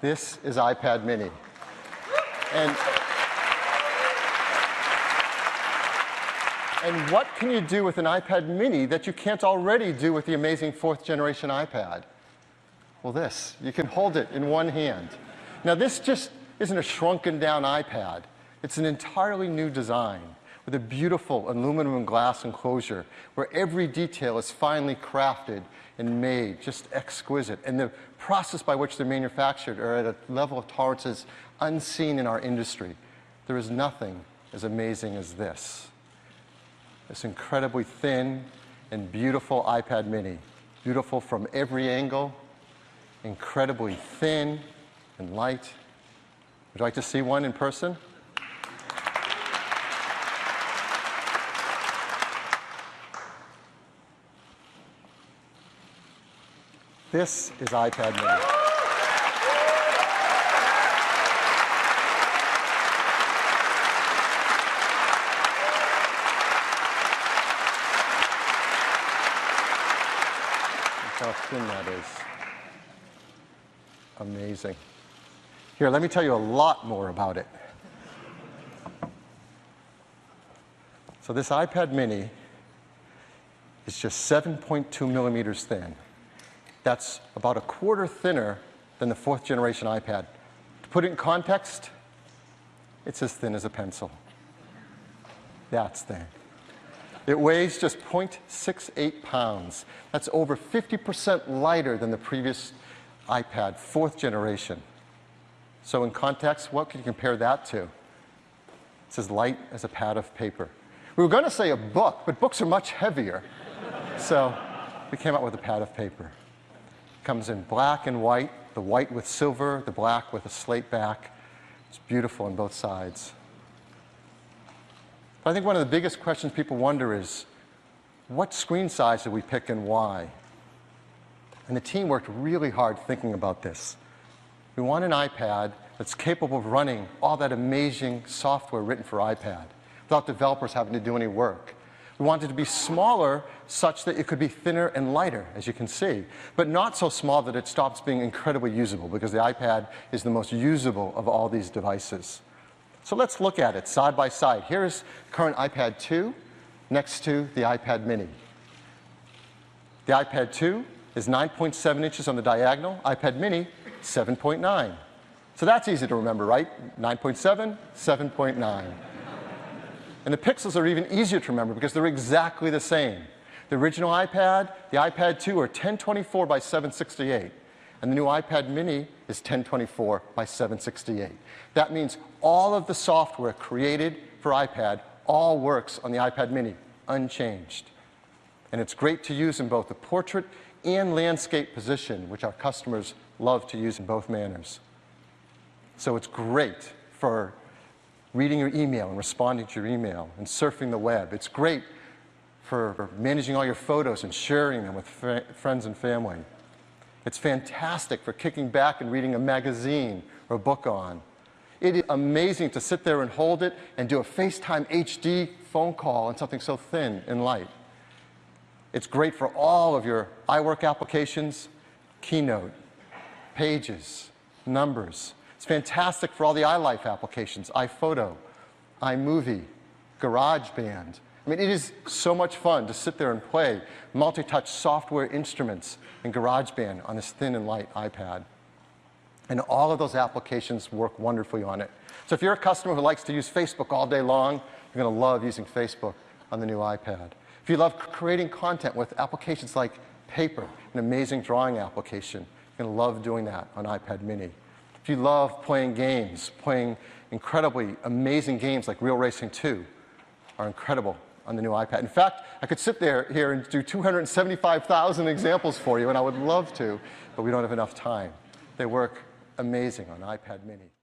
This is iPad mini. And what can you do with an iPad mini that you can't already do with the amazing 4th generation iPad? Well, this. You can hold it in one hand. Now, this just isn't a shrunken down iPad. It's an entirely new design with a beautiful aluminum and glass enclosure where every detail is finely crafted and made, just exquisite. And the process by which they're manufactured are at a level of tolerances unseen in our industry. There is nothing as amazing as this. This incredibly thin and beautiful iPad mini. Beautiful from every angle, incredibly thin and light. Would you like to see one in person? This is iPad mini. Look how thin that is. Amazing. Here, let me tell you a lot more about it. So this iPad mini is just 7.2 millimeters thin. That's about a quarter thinner than the 4th generation iPad. To put it in context, it's as thin as a pencil. That's thin. It weighs just 0.68 pounds. That's over 50% lighter than the previous iPad, 4th generation. So in context, what can you compare that to? It's as light as a pad of paper. We were going to say a book, but books are much heavier. So we came out with a pad of paper. It comes in black and white, the white with silver, the black with a slate back. It's beautiful on both sides. But I think one of the biggest questions people wonder is, what screen size did we pick and why? And the team worked really hard thinking about this. We want an iPad that's capable of running all that amazing software written for iPad without developers having to do any work. We want it to be smaller such that it could be thinner and lighter, as you can see, but not so small that it stops being incredibly usable, because the iPad is the most usable of all these devices. So let's look at it side by side. Here's current iPad 2 next to the iPad mini. The iPad 2 is 9.7 inches on the diagonal, iPad mini 7.9. So that's easy to remember, right? 9.7, 7.9. And the pixels are even easier to remember because they're exactly the same. The original iPad, the iPad 2 are 1024 by 768. And the new iPad mini is 1024 by 768. That means all of the software created for iPad all works on the iPad mini, unchanged. And it's great to use in both the portrait and landscape position, which our customers love to use in both manners. So it's great for reading your email and responding to your email and surfing the web. It's great for managing all your photos and sharing them with friends and family. It's fantastic for kicking back and reading a magazine or a book on. It is amazing to sit there and hold it and do a FaceTime HD phone call on something so thin and light. It's great for all of your iWork applications, Keynote, Pages, Numbers. It's fantastic for all the iLife applications, iPhoto, iMovie, GarageBand. I mean, it is so much fun to sit there and play multi-touch software instruments in GarageBand on this thin and light iPad. And all of those applications work wonderfully on it. So if you're a customer who likes to use Facebook all day long, you're going to love using Facebook on the new iPad. If you love creating content with applications like Paper, an amazing drawing application, you're going to love doing that on iPad mini. If you love playing games, playing incredibly amazing games like Real Racing 2 are incredible on the new iPad. In fact, I could sit here and do 275,000 examples for you, and I would love to, but we don't have enough time. They work amazing on iPad mini.